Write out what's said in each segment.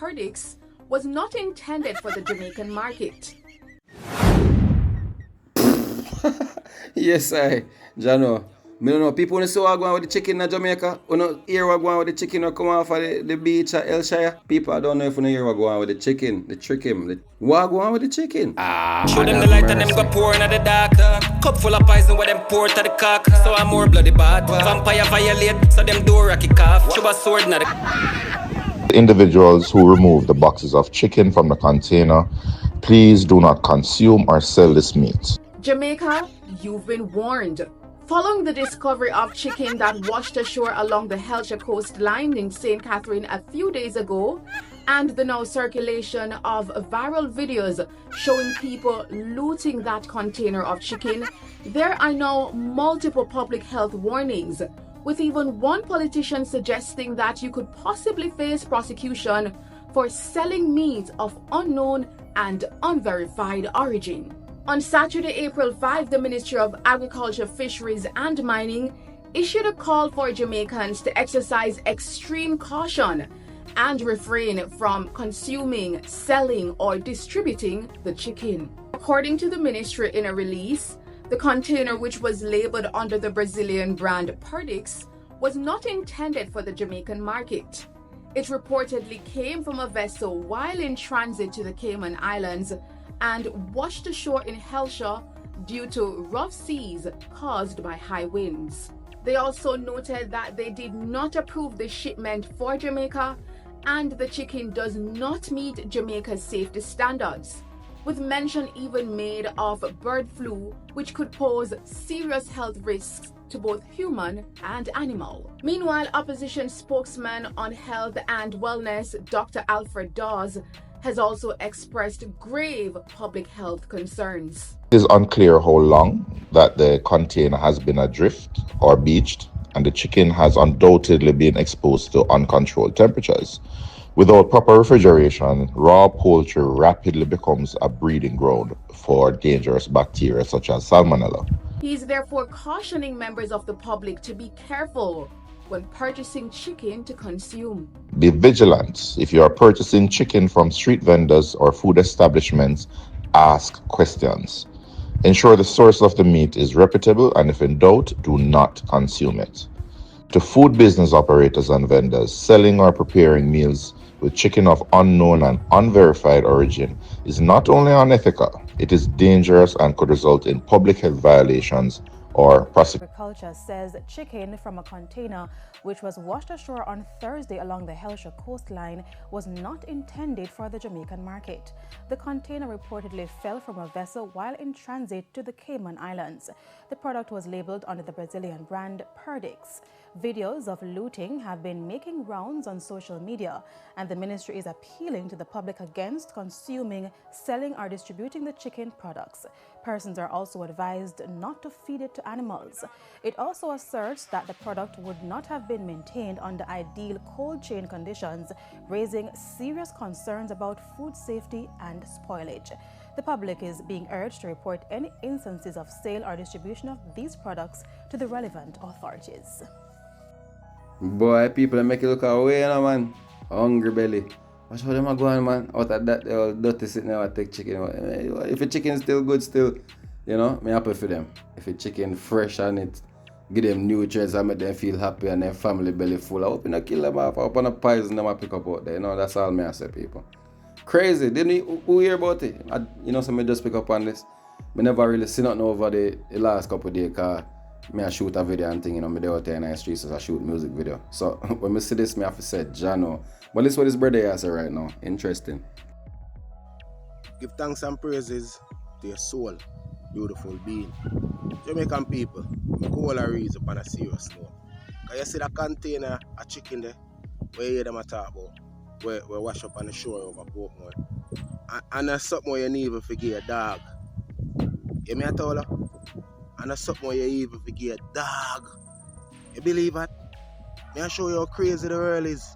Perdix was not intended for the Jamaican market. Yes, Jano. Me don't know, people when see what going with the chicken in Jamaica, when you hear what going with the chicken or come off of the beach at Hellshire, people I don't know if you hear what going with the chicken, they trick him. What going with the chicken? Show them the light and them go pour into the dark. Cup full of poison where them pour to the cock. So I'm more bloody bad. Vampire violate, so them door rocky cough. Show a sword in the individuals who remove the boxes of chicken from the container, please do not consume or sell this meat. Jamaica, you've been warned. Following the discovery of chicken that washed ashore along the Hellshire coastline in St. Catherine a few days ago, and the now circulation of viral videos showing people looting that container of chicken, there are now multiple public health warnings, with even one politician suggesting that you could possibly face prosecution for selling meat of unknown and unverified origin. On Saturday, April 5, the Ministry of Agriculture, Fisheries and Mining issued a call for Jamaicans to exercise extreme caution and refrain from consuming, selling, or distributing the chicken. According to the ministry in a release, the container, which was labeled under the Brazilian brand Perdix, was not intended for the Jamaican market. It reportedly came from a vessel while in transit to the Cayman Islands and washed ashore in Hellshire due to rough seas caused by high winds. They also noted that they did not approve the shipment for Jamaica and the chicken does not meet Jamaica's safety standards, with mention even made of bird flu, which could pose serious health risks to both human and animal. Meanwhile, opposition spokesman on health and wellness, Dr. Alfred Dawes, has also expressed grave public health concerns. It is unclear how long that the container has been adrift or beached, and the chicken has undoubtedly been exposed to uncontrolled temperatures. Without proper refrigeration, raw poultry rapidly becomes a breeding ground for dangerous bacteria such as salmonella. He is therefore cautioning members of the public to be careful when purchasing chicken to consume. Be vigilant. If you are purchasing chicken from street vendors or food establishments, ask questions. Ensure the source of the meat is reputable, and if in doubt, do not consume it. To food business operators and vendors, selling or preparing meals with chicken of unknown and unverified origin is not only unethical, it is dangerous and could result in public health violations or prosecution. Agriculture says chicken from a container which was washed ashore on Thursday along the Hellshire coastline was not intended for the Jamaican market. The container reportedly fell from a vessel while in transit to the Cayman Islands. The product was labeled under the Brazilian brand Perdix. Videos of looting have been making rounds on social media, and the ministry is appealing to the public against consuming, selling, or distributing the chicken products. Persons are also advised not to feed it to animals. It also asserts that the product would not have been maintained under ideal cold chain conditions, raising serious concerns about food safety and spoilage. The public is being urged to report any instances of sale or distribution of these products to the relevant authorities. Boy, people make it look away, you know, man. Hungry belly. Watch how them are going, man. Out of that, they all dirty sitting there and take chicken. If the chicken is still good, still, you know, me happy for them. If the chicken fresh and it give them nutrients and make them feel happy and their family belly full, I hope you not kill them off. I hope you not poison them and pick up out there. You know, that's all me I say, people. Crazy. Didn't you who hear about it? You know, so me just pick up on this. Me never really see nothing over the last couple of days, because me I shoot a video and thing, you know, me there out there in the streets as I shoot music video. So when me see this, me have to say, Jano. But this is what this brother has right now. Interesting. Give thanks and praises to your soul, beautiful being. Jamaican people, I call a reason on a serious note. Because you see that container of chicken there, where you hear them talk about, where wash up on the shore over Portmore. And that's something where you need to forget a dog. You me I told her? And that's something where you even forget a dog. You believe that? Me I show you how crazy the world is.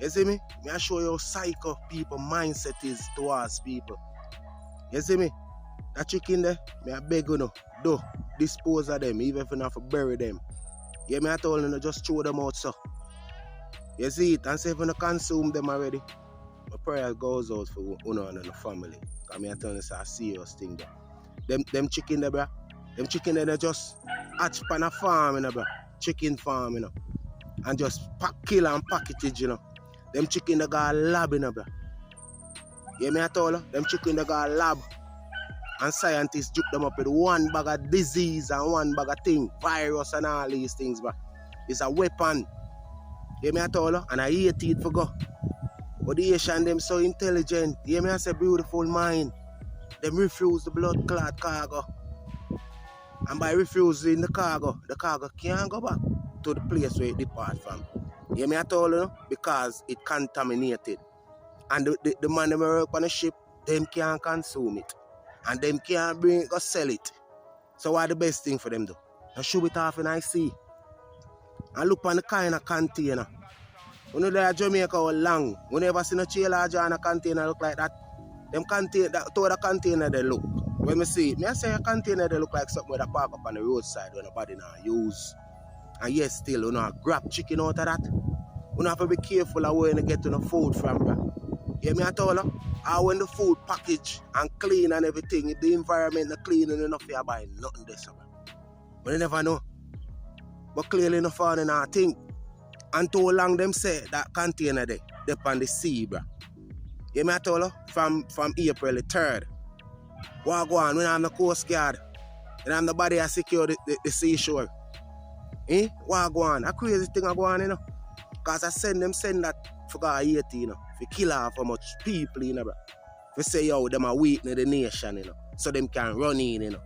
You see me? Me I show you how psycho people mindset is towards people. You see me? That chicken there, me I beg you no, do dispose of them, even if you not to bury them. Yeah, me I told you no, just throw them out so. You see it, and say if you not consume them already, my prayer goes out for Uno and the family. Because me I tell you it's a serious thing, bro. Them chicken there, bro. Them chicken there, they just hatch pan a farm, you know, bro. Chicken farm, you know. And just kill and package, you know. Them chicken they got a lab, you know, bro. Yeah, me I told you, them chicken they got a lab. And scientists juke them up with one bag of disease and one bag of thing, virus and all these things, bro. It's a weapon. Yeah, me I told you, and I hate it for go. But the Asian them so intelligent. Yeah, me I say beautiful mind. Them refuse the blood clot cargo. And by refusing the cargo can't go back to the place where it depart from. Yeah, me I told you, because it contaminated. And the man that work on the ship, them can't consume it. And them can't bring it, go sell it. So what the best thing for them do? Now shove it off in I sea. And look on the kind of container. When you're there Jamaica all long, we never seen a trailer in a container look like that. Them container, to the container they look. When me see it, me I say a container they look like something with a park up on the roadside when nobody now use. And yes, still, you know, grab chicken out of that. You have to be careful of where you get to the food from, bro. Yeah, me I told you, how when the food package and clean and everything, if the environment is clean enough, you buy nothing this, bro. But you never know. But clearly enough on in our thing. And too long them say that container there, they on the sea, bro. Yeah, me I told you, from April the 3rd. What go on, when I'm the Coast Guard, and I'm the body that secure the seashore. What go on? A crazy thing I go on, you know. Because I send that for God 18, you know. For kill off how much people, you know, bro. For say, yo, them are weakening the nation, you know. So them can run in, you know.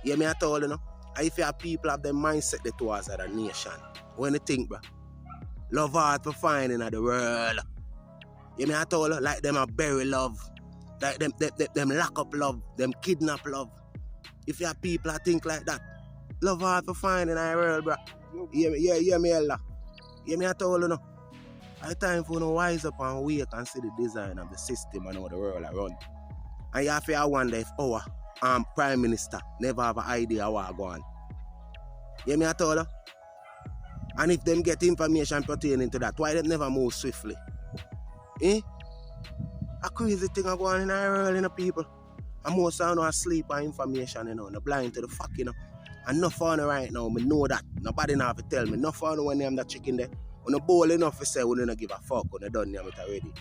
Yeah, me I told you, know. And if your people have the mindset they towards the nation, when you think, bro, love hard for finding in the world. Yeah, me I told you, like them a bury love. Like them lock up love, them kidnap love. If your people think like that, love hard for finding in the world, bro. Yeah, me Allah. Yeah, me I told you, no. It's time for you to wise up and wake and see the design of the system and how the world are run. And you have to wonder if our Prime Minister never have an idea how I go on. Yeah, me I told you. And if them get information pertaining to that, why they never move swiftly? A crazy thing I go on in our world, you know, people. And most of them are asleep on information, you know, they're blind to the fuck, you know. And no fun right now, I know that. Nobody now have to tell me. No fun when I'm that chicken there. When you bold enough to say, we don't give a fuck when you done it already.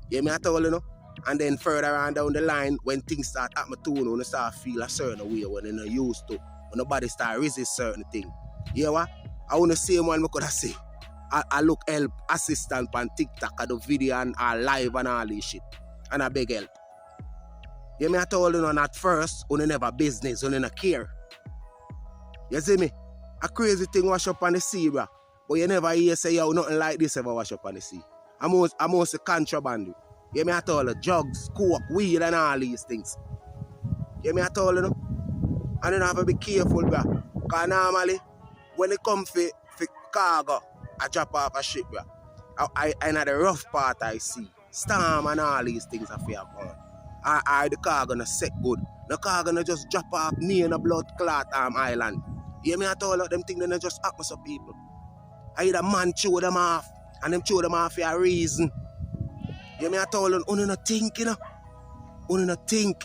Yeah, me I told you, know. And then further on down the line, when things start happening to you, when you start feel a certain way, when you're not used to, when nobody start resist certain thing. You know what? I want the same one I could have say. I look help assistant on TikTok, I do video and I live and all this shit. And I beg help. Yeah, me I told you, know, at first, you never business, you never care. You see me? A crazy thing wash up on the sea, bro. But you never hear say, yo, nothing like this ever wash up on the sea. I'm also contraband. Yeah, me I told you, drugs, coke, weed and all these things. Yeah, me I told you, know. And you have to be careful, bro. Because normally, when it comes for cargo, I drop off a ship, bro. And at the rough part I see, storm and all these things are fair going. The car gonna set good. The car gonna just drop off near the blood clot island. Yeah, me I told you, them things they just happen to people. Either man chew them off, and them chew them off for a reason. Yeah, me I told you, you not think, you know. You not think.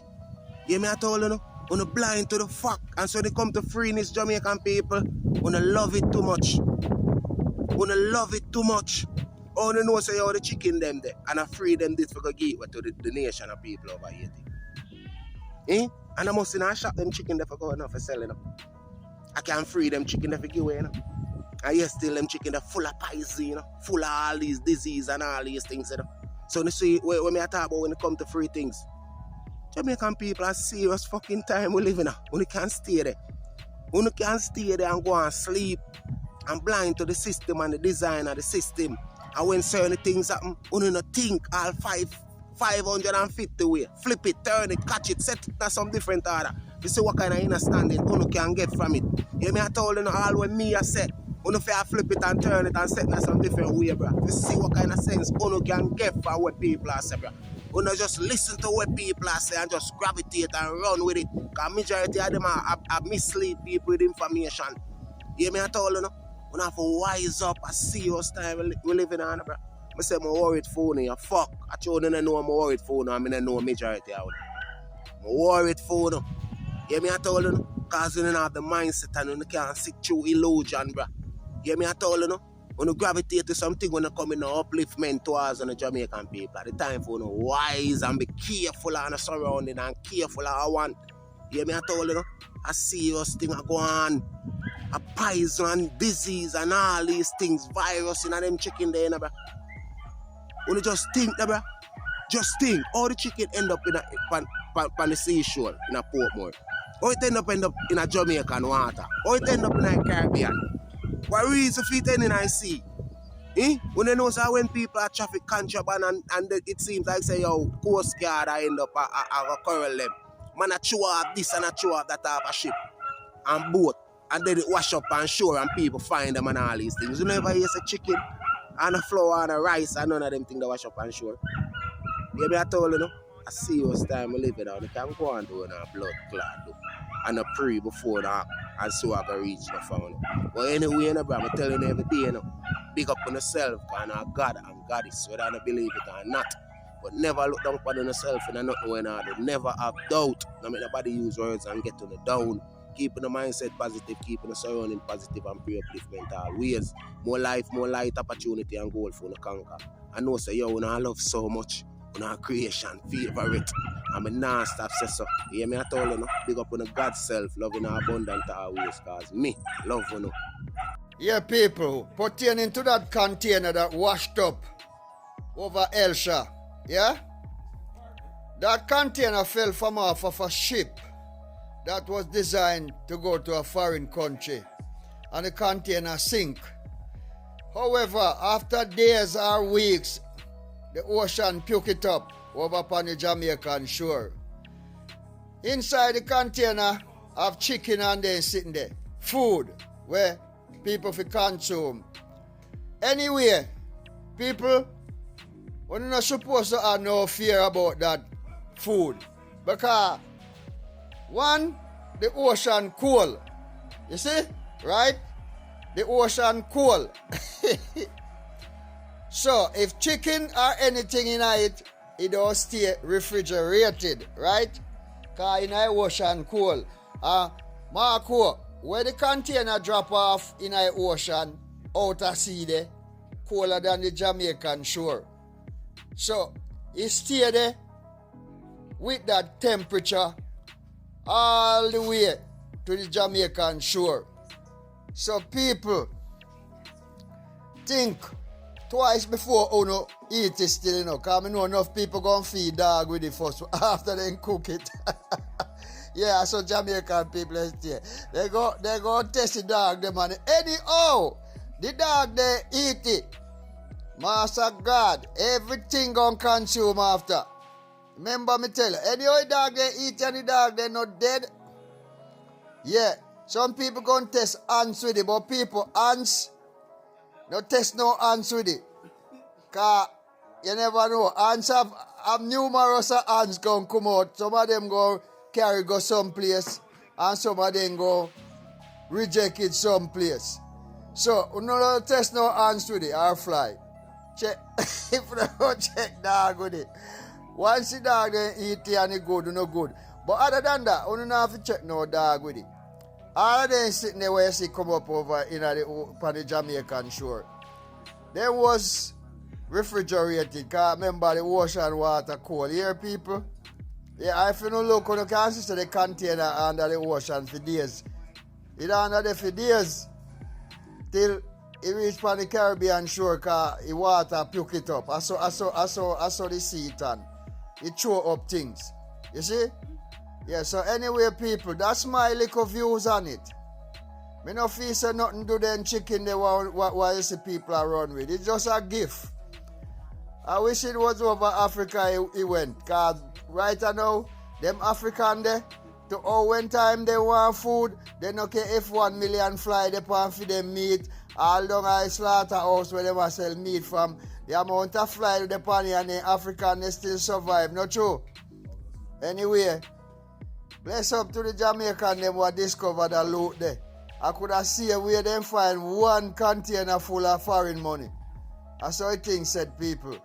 Yeah, me I told you, you not blind to the fact. And so they come to free this Jamaican people, you love it too much. You love it too much. All you know say all the chicken them there, and I free them this for go give to the nation of people over here. And I must not shop them chicken there for going off for selling them. I can free them chicken there for give away, you know. And yes, still them chicken they're full of poison, you know, full of all these disease and all these things, you know. So you see, when I talk about when it comes to free things, Jamaican people are serious fucking time we live in now. When you can't stay there. When you can't stay there and go and sleep and blind to the system and the design of the system. And when certain things happen, you don't think all 550 way. Flip it, turn it, catch it, set it in some different order. You see what kind of understanding you can get from it. You me I told you all when me I said, you know, flip it and turn it and set it in some different way, bro. You see what kind of sense you can get from what people are saying, bro. You know, just listen to what people are saying and just gravitate and run with it. Because majority of them are mislead people with information. You me I told you, you have to wise up a serious time we living on, bro. I say I'm worried for you. Fuck. I told you know I'm worried for you. I mean I know a majority of you. I'm worried for you. Yeah, me I told you, because you don't have the mindset and you can't sit through illusion, bro. Yeah, me I told you, when you gravitate to something, when you come in upliftment towards the Jamaican people, at the time for you wise and be careful of the surrounding and careful of one. Yeah, me I told you, a serious thing I go on, a poison, disease and all these things, virus in them chicken there, bro. When you just think, bro, just think, all the chicken end up in the seashore in a Portmore. Or it end up in a Jamaican water. Or it end up in a Caribbean. What reason if it end in a sea? When you know so when people are traffic contraband and it seems like say yo Coast Guard I end up a quarrel them. Man a chew off this and a chew off that type of ship and boat. And then it wash up on shore and people find them and all these things. You never hear say chicken and a flour and a rice and none of them things that wash up on shore. Maybe I told you, a serious time we live it out. You can go and do a blood clot and a pray before that and so I can reach the phone. But anyway, bro, I'm telling you every day, big up on yourself and our God and Goddess, whether I believe it or not. But never look down upon yourself and nothing when I do. Never have doubt. No make nobody use words and get on the down. Keeping the mindset positive, keeping the surrounding positive and pray upliftment always. More life, more light, opportunity and goal for the conquer. I know say yo, I love so much. On our creation, favorite. I'm a non-stop say so. You hear me at all, you know? Big up on the God's self, loving our abundant always, cause me, love you know. Yeah, people, pertaining to that container that washed up over Hellshire, yeah? That container fell from off of a ship that was designed to go to a foreign country, and the container sink. However, after days or weeks, the ocean puke it up over upon the Jamaican shore. Inside the container have chicken and then sitting there. Food where people can consume. Anyway, people, we're not supposed to have no fear about that food. Because one, the ocean cold. You see? Right? The ocean cold. So, if chicken or anything in it, it don't stay refrigerated, right? Because in the ocean cold. Marco, where the container drop off in the ocean, out of sea there, colder than the Jamaican shore. So, it stay there with that temperature all the way to the Jamaican shore. So, people, think twice before you eat it still, you know, because I know enough people going to feed dog with it first after they cook it. Yeah, so Jamaican people stay. They go test the dog, them and anyhow, the dog they eat it. Master God, everything going to consume after. Remember me tell you, anyhow the dog they eat and the dog they not dead. Yeah, some people going to test ants with it, but people, ants, no test no ants with it. Because you never know. Ants have numerous ants going to come out. Some of them go someplace and some of them go reject it someplace. So, you don't test no ants with it or fly. Check. If you don't check dog with it. Once the dog they eat it and it good, you know good. But other than that, you don't have to check no dog with it. All of them sitting there where you see come up over in the Jamaican shore. There was refrigerated, because remember the ocean water cold. Here people, yeah, if you don't look, you can see the container under the ocean for days. It under there for days till it reached on the Caribbean shore, because the water puke it up. I saw the sea turn. It throw up things. You see? Yeah, so anyway, people, that's my little views on it. Me no feel say nothing do them chicken they what you see people are run with. It's just a gift. I wish it was over Africa he went. Because right now, them African there, to all when time they want food, they no care if 1 million fly they pan for them meat. All down a slaughterhouse where they must sell meat from. The amount of fly they pan and the African they still survive. Not true? Anyway, bless up to the Jamaican them who discover the loot there. I could have seen where them find one container full of foreign money. That's how things said, people.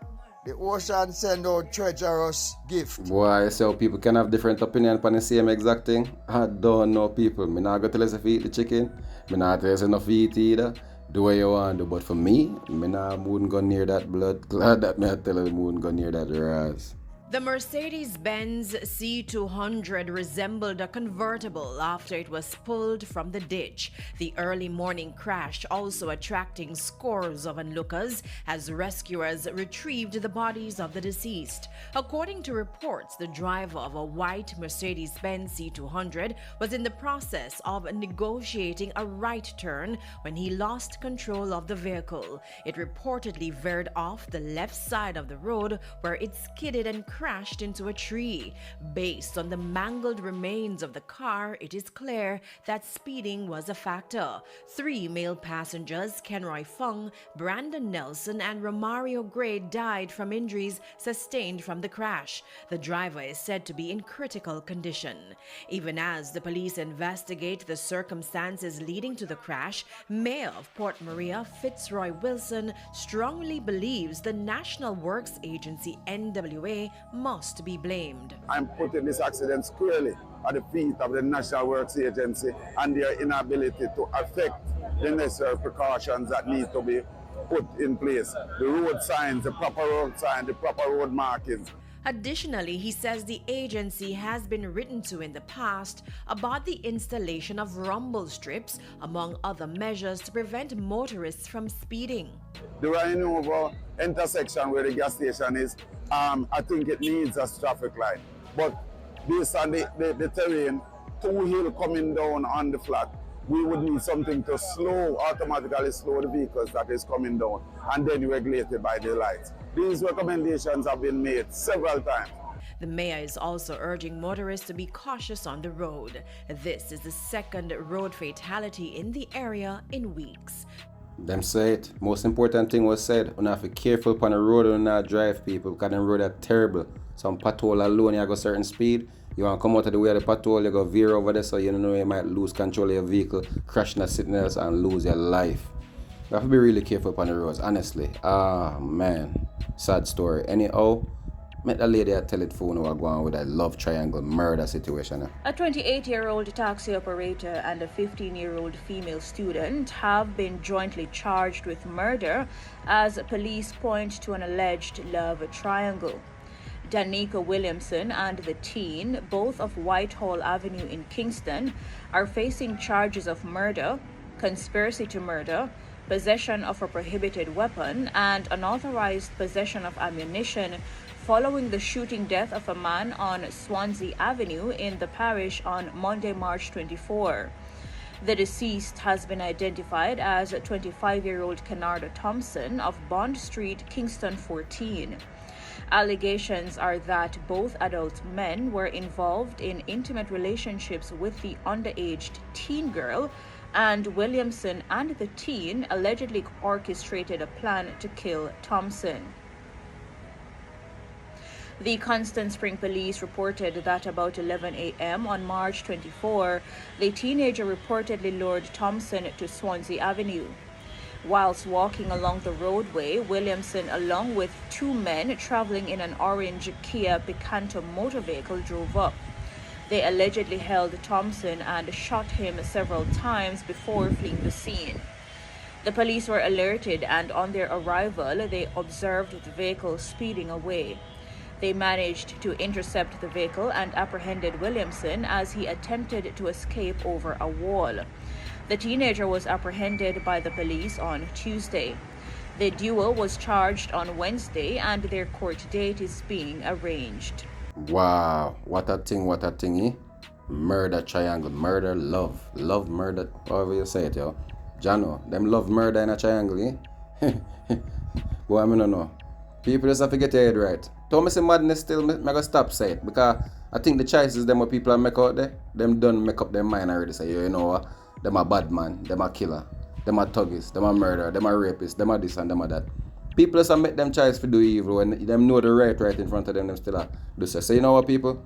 The ocean send out treacherous gift. Boy, so people can have different opinion upon the same exact thing. I don't know, people. Me not go tell us if you eat the chicken. Me not tell us enough eat either. Do what you want to do. But for me wouldn't go near that blood. Glad that me I tell her wouldn't go near that ras. The Mercedes-Benz C200 resembled a convertible after it was pulled from the ditch. The early morning crash also attracting scores of onlookers as rescuers retrieved the bodies of the deceased. According to reports, the driver of a white Mercedes-Benz C200 was in the process of negotiating a right turn when he lost control of the vehicle. It reportedly veered off the left side of the road where it skidded and crashed into a tree. Based on the mangled remains of the car, it is clear that speeding was a factor. 3 male passengers, Kenroy Fung, Brandon Nelson, and Romario Gray, died from injuries sustained from the crash. The driver is said to be in critical condition. Even as the police investigate the circumstances leading to the crash, Mayor of Port Maria, Fitzroy Wilson, strongly believes the National Works Agency, NWA, must be blamed. I'm putting this accident squarely at the feet of the National Works Agency and their inability to affect the necessary precautions that need to be put in place. The road signs, the proper road sign, the proper road markings. Additionally, he says the agency has been written to in the past about the installation of rumble strips, among other measures to prevent motorists from speeding. The Rhinover intersection where the gas station is, I think it needs a traffic light. But based on the terrain, 2 hills coming down on the flat, we would need something to automatically slow the vehicles that is coming down and then regulated by the lights. These recommendations have been made several times. The mayor is also urging motorists to be cautious on the road. This is the second road fatality in the area in weeks. Them say it. Most important thing was said. You have to be careful upon the road and not drive, people, because the road are terrible. Some patrol alone, you go certain speed. You want to come out of the way of the patrol, you go veer over there, so you know you might lose control of your vehicle, crash into something else and lose your life. You have to be really careful upon the roads, honestly. Ah, man. Sad story. Anyhow, met the lady at telephone who are going with a love triangle murder situation. A 28-year-old taxi operator and a 15-year-old female student have been jointly charged with murder as police point to an alleged love triangle. Danica Williamson and the teen, both of Whitehall Avenue in Kingston, are facing charges of murder, conspiracy to murder, possession of a prohibited weapon, and unauthorized possession of ammunition following the shooting death of a man on Swansea Avenue in the parish on Monday, March 24. The deceased has been identified as 25-year-old Kennard Thompson of Bond Street, Kingston 14. Allegations are that both adult men were involved in intimate relationships with the underage teen girl, and Williamson and the teen allegedly orchestrated a plan to kill Thompson. The Constant Spring Police reported that about 11 a.m. on March 24, the teenager reportedly lured Thompson to Swansea Avenue. Whilst walking along the roadway, Williamson, along with 2 men traveling in an orange Kia Picanto motor vehicle, drove up. They allegedly held Thompson and shot him several times before fleeing the scene. The police were alerted, and on their arrival, they observed the vehicle speeding away. They managed to intercept the vehicle and apprehended Williamson as he attempted to escape over a wall. The teenager was apprehended by the police on Tuesday. The duo was charged on Wednesday and their court date is being arranged. Wow, what a thing, eh? Murder triangle, murder, love, murder, however you say it, yo. Jano, them love murder in a triangle, eh? Boy, I don't know. People just have to get their head right. Don't me say madness still, me gotta stop say it, because I think the choices them what people are make out there, them done make up their mind already. Say, you know what, them a bad man, them a killer, them a thuggies, them a murderer, them a rapist, them a this and them a that. People just make them choice to do evil when them know the right in front of them still do so. So you know what, people?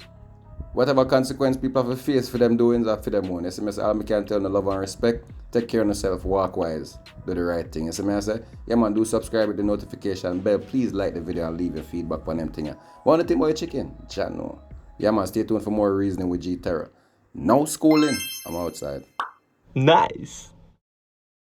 whatever consequence people have to face for them doings or for them own. You see me say, all I can tell no love and respect, take care of yourself, walk wise, do the right thing. You see me I say, yeah man, do subscribe with the notification bell, please like the video and leave your feedback on them things. What do you think about your chicken? Chat no. Yeah man, stay tuned for more reasoning with G-Terra. No schooling, I'm outside. Nice.